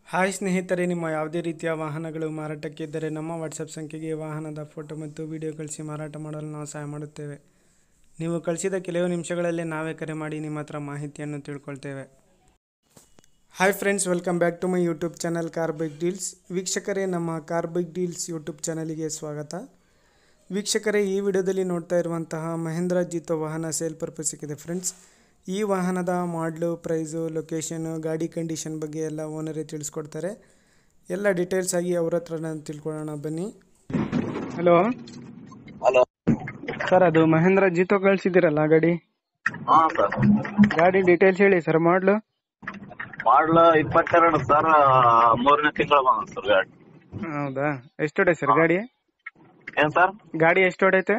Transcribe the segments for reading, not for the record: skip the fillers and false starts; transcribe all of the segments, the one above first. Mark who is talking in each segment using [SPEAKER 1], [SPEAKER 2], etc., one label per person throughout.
[SPEAKER 1] Hi ಸ್ನೇಹಿತರೆ, ನಿಮ್ಮ ಯಾವುದೇ ರೀತಿಯ ವಾಹನಗಳು ಮಾರಾಟಕ್ಕೆ ಇದ್ದರೆ ನಮ್ಮ ವಾಟ್ಸಪ್ ಸಂಖ್ಯೆಗೆ ವಾಹನದ ಫೋಟೋ ಮತ್ತು ವಿಡಿಯೋ ಕಳಿಸಿ ಮಾರಾಟ ಮಾಡಲು ನಾವು ಸಹಾಯ ಮಾಡುತ್ತೇವೆ. ನೀವು ಕಳಿಸಿದ ಕೆಲವು ನಿಮಿಷಗಳಲ್ಲೇ ನಾವೇ ಕರೆ ಮಾಡಿ ನಿಮ್ಮ ಹತ್ರ ಮಾಹಿತಿಯನ್ನು ತಿಳ್ಕೊಳ್ತೇವೆ. Hi friends, welcome back to my YouTube channel car bike deals. ವೀಕ್ಷಕರೇ, ನಮ್ಮ ಕಾರ್ ಬೈಕ್ ಡೀಲ್ಸ್ ಯೂಟ್ಯೂಬ್ ಚಾನಲಿಗೆ ಸ್ವಾಗತ. ವೀಕ್ಷಕರೇ, ಈ ವಿಡಿಯೋದಲ್ಲಿ ನೋಡ್ತಾ ಇರುವಂತಹ ಮಹೇಂದ್ರ ಜಿತೋ ವಾಹನ ಸೇಲ್ ಪರ್ಪಸ್ಸಿಗಿದೆ ಫ್ರೆಂಡ್ಸ್. ಈ ವಾಹನದ ಮಾಡಲು, ಪ್ರೈಸು, ಲೊಕೇಶನು, ಗಾಡಿ ಕಂಡೀಷನ್ ಬಗ್ಗೆ ಎಲ್ಲ ಓನರೇ ತಿಳಿಸ್ಕೊಡ್ತಾರೆ. ಎಲ್ಲ ಡೀಟೇಲ್ಸ್ ಆಗಿ ಅವ್ರ ಹತ್ರ ನಾನು ತಿಳ್ಕೊಳ್ಳೋಣ, ಬನ್ನಿ. ಹಲೋ
[SPEAKER 2] ಹಲೋ
[SPEAKER 1] ಸರ್, ಅದು ಮಹೇಂದ್ರ ಜಿತೋ ಕಳಿಸಿದ್ದೀರಲ್ಲ ಗಾಡಿ?
[SPEAKER 2] ಹಾ ಸರ್,
[SPEAKER 1] ಗಾಡಿ ಡೀಟೇಲ್ಸ್ ಹೇಳಿ ಸರ್. ಮಾಡಲು
[SPEAKER 2] 22 ಸರ್, 3ನೇ ತಿಂಗಳು ಬಂದ ಸರ್ ಗಾಡಿ.
[SPEAKER 1] ಹೌದಾ? ಎಷ್ಟು ಹೊಡೆ ಸರ್ ಗಾಡಿ?
[SPEAKER 2] ಏನ್ ಸರ್?
[SPEAKER 1] ಗಾಡಿ ಎಷ್ಟು ಹೊಡೈತೆ?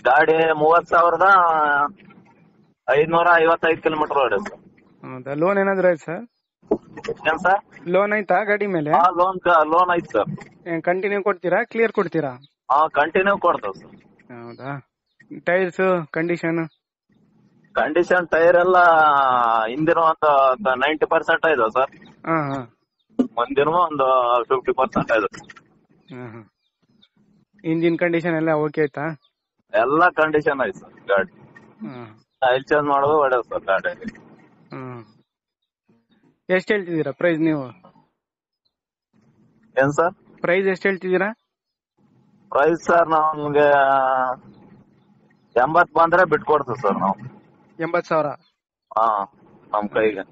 [SPEAKER 2] ಗಾಡಿ 30,555 ಕಿಲೋಮೀಟರ್ ಹೊಡೆ ಸರ್.
[SPEAKER 1] ಹೌದಾ? ಲೋನ್ ಏನಾದ್ರು ಆಯ್ತು ಸರ್?
[SPEAKER 2] ಏನ್ ಸರ್?
[SPEAKER 1] ಲೋನ್ ಆಯ್ತಾ ಗಾಡಿ ಮೇಲೆ?
[SPEAKER 2] ಲೋನ್ ಐತಿ ಸರ್.
[SPEAKER 1] ಕಂಟಿನ್ಯೂ ಕೊಡ್ತೀರಾ, ಕ್ಲಿಯರ್ ಕೊಡ್ತೀರಾ?
[SPEAKER 2] ಕಂಟಿನ್ಯೂ ಕೊಡ್ತೇವೆ ಸರ್.
[SPEAKER 1] ಹೌದಾ? ಟೈರ್ಸ್
[SPEAKER 2] ಕಂಡೀಷನ್ ಟೈರ್ ಎಲ್ಲ ಹಿಂದಿನ ಒಂದು 90% ಇದೆ ಸರ್.
[SPEAKER 1] ಹಾಂ
[SPEAKER 2] ಮುಂದಿನ ಒಂದು 50% ಇದೆ.
[SPEAKER 1] ಇಂಜಿನ್ ಕಂಡೀಷನ್ ಎಲ್ಲ ಓಕೆ ಆಯ್ತಾ?
[SPEAKER 2] ಎಲ್ಲ ಕಂಡೀಷನ್ ಐತೆ ಸರ್ ಗಾಡಿ. ಆಯಿಲ್ ಚೇಂಜ್ ಮಾಡೋದು ಹೊಡೆಯೋದು ಸರ್ ಗಾಡಿ.
[SPEAKER 1] ಎಷ್ಟು ಹೇಳ್ತಿದ್ದೀರಾ ಪ್ರೈಸ್ ನೀವು?
[SPEAKER 2] ಏನ್ ಸರ್?
[SPEAKER 1] ಪ್ರೈಸ್ ಎಷ್ಟು ಹೇಳ್ತಿದ್ದೀರಾ?
[SPEAKER 2] ಪ್ರೈಸ್ ಸರ್ ನಮ್ಗೆ 80 ಬಂದ್ರೆ ಬಿಟ್ಕೊಡ್ತೀವಿ ಸರ್ ನಾವು.
[SPEAKER 1] 80,000?
[SPEAKER 2] ಹಾ, ನಮ್ ಕೈಗೆ.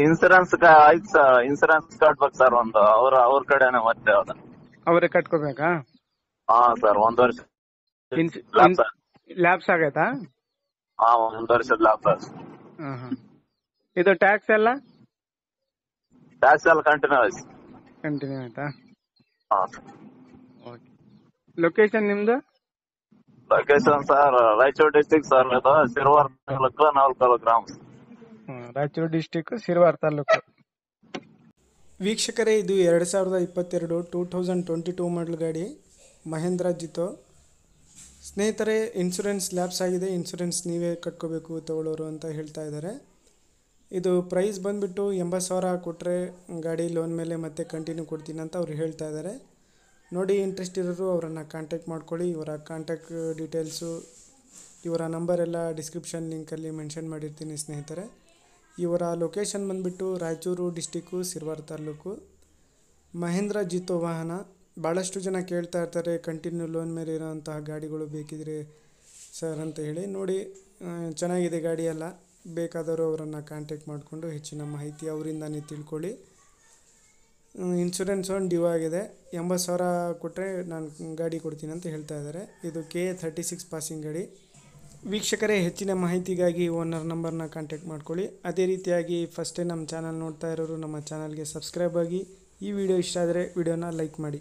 [SPEAKER 2] ಇನ್ಸೂರೆನ್ಸ್ ಆಯ್ತು ಸರ್, ಇನ್ಸೂರೆನ್ಸ್ ಕಟ್ಬೇಕು ಸರ್. ಒಂದು ಅವ್ರ ಕಡೆನೆ ಮತ್ತೆ ಅದ
[SPEAKER 1] ಅವರೇ ಕಟ್ಕೋಬೇಕಾ?
[SPEAKER 2] ಹಾ ಸರ್, 1 ವರ್ಷ
[SPEAKER 1] ಲ್ಯಾಬ್ಸ್ ಆಗೈತಾ?
[SPEAKER 2] ಹಾ, 1 ವರ್ಷದ ಲ್ಯಾಬ್ ಸರ್.
[SPEAKER 1] ಇದು ಟ್ಯಾಕ್ಸ್ ಎಲ್ಲ?
[SPEAKER 2] ಟ್ಯಾಕ್ಸ್ ಎಲ್ಲ ಕಂಟಿನ್ಯೂ
[SPEAKER 1] ಆಯ್ತಾ?
[SPEAKER 2] ಹಾ.
[SPEAKER 1] ಓಕೆ. ಲೊಕೇಶನ್ ನಿಮ್ದು?
[SPEAKER 2] Location sir Raichur district sir. ಇದು ಸಿರ್ವಾರ್ ತಾಲೂಕು, ನಾಲ್ಕಲ್ ಗ್ರಾಮ.
[SPEAKER 1] ರಾಯಚೂರು ಡಿಸ್ಟಿಕ್, ಸಿರ್ವಾರ್ ತಾಲೂಕು. ವೀಕ್ಷಕರೇ, ಇದು 2022 2022 ಮಾಡಲ್ ಗಾಡಿ ಮಹೇಂದ್ರ ಜಿತೋ. ಸ್ನೇಹಿತರೆ, ಇನ್ಶೂರೆನ್ಸ್ ಲ್ಯಾಬ್ಸ್ ಆಗಿದೆ. ಇನ್ಶೂರೆನ್ಸ್ ನೀವೇ ಕಟ್ಕೋಬೇಕು ತಗೊಳ್ಳೋರು ಅಂತ ಹೇಳ್ತಾ ಇದ್ದಾರೆ. ಇದು ಪ್ರೈಸ್ ಬಂದುಬಿಟ್ಟು 80,000 ಕೊಟ್ಟರೆ ಗಾಡಿ ಲೋನ್ ಮೇಲೆ ಮತ್ತೆ ಕಂಟಿನ್ಯೂ ಕೊಡ್ತೀನಿ ಅಂತ ಅವ್ರು ಹೇಳ್ತಾ ಇದ್ದಾರೆ. ನೋಡಿ, ಇಂಟ್ರೆಸ್ಟ್ ಇರೋರು ಅವರನ್ನು ಕಾಂಟ್ಯಾಕ್ಟ್ ಮಾಡ್ಕೊಳ್ಳಿ. ಇವರ ಕಾಂಟ್ಯಾಕ್ಟ್ ಡೀಟೇಲ್ಸು, ಇವರ ನಂಬರ್ ಎಲ್ಲ ಡಿಸ್ಕ್ರಿಪ್ಷನ್ ಲಿಂಕಲ್ಲಿ ಮೆನ್ಷನ್ ಮಾಡಿರ್ತೀನಿ ಸ್ನೇಹಿತರೆ. ಇವರ ಲೊಕೇಶನ್ ಬಂದುಬಿಟ್ಟು ರಾಯಚೂರು ಡಿಸ್ಟಿಕ್ಕು, ಸಿರ್ವಾರ್ ತಾಲೂಕು. ಮಹೇಂದ್ರ ಜಿತೋ ವಾಹನ. ಭಾಳಷ್ಟು ಜನ ಕೇಳ್ತಾ ಇರ್ತಾರೆ, ಕಂಟಿನ್ಯೂ ಲೋನ್ ಮೇಲೆ ಇರೋಂತಹ ಗಾಡಿಗಳು ಬೇಕಿದ್ರೆ ಸರ್ ಅಂತ ಹೇಳಿ. ನೋಡಿ, ಚೆನ್ನಾಗಿದೆ ಗಾಡಿ ಎಲ್ಲ. ಬೇಕಾದವರು ಅವರನ್ನು ಕಾಂಟ್ಯಾಕ್ಟ್ ಮಾಡಿಕೊಂಡು ಹೆಚ್ಚಿನ ಮಾಹಿತಿ ಅವರಿಂದಾನೇ ತಿಳ್ಕೊಳ್ಳಿ. ಇನ್ಶೂರೆನ್ಸ್ ಒಂದು ಡ್ಯೂ ಆಗಿದೆ. 80,000 ಕೊಟ್ಟರೆ ನಾನು ಗಾಡಿ ಕೊಡ್ತೀನಿ ಅಂತ ಹೇಳ್ತಾ ಇದ್ದಾರೆ. ಇದು KA 36 ಪಾಸಿಂಗ್ ಗಾಡಿ. ವೀಕ್ಷಕರೇ, ಹೆಚ್ಚಿನ ಮಾಹಿತಿಗಾಗಿ ಓನರ್ ನಂಬರ್ನ ಕಾಂಟ್ಯಾಕ್ಟ್ ಮಾಡ್ಕೊಳ್ಳಿ. ಅದೇ ರೀತಿಯಾಗಿ ಫಸ್ಟೇ ನಮ್ಮ ಚಾನಲ್ ನೋಡ್ತಾ ಇರೋರು ನಮ್ಮ ಚಾನಲ್ಗೆ ಸಬ್ಸ್ಕ್ರೈಬ್ ಆಗಿ. ಈ ವಿಡಿಯೋ ಇಷ್ಟ ಆದರೆ ವಿಡಿಯೋನ ಲೈಕ್ ಮಾಡಿ.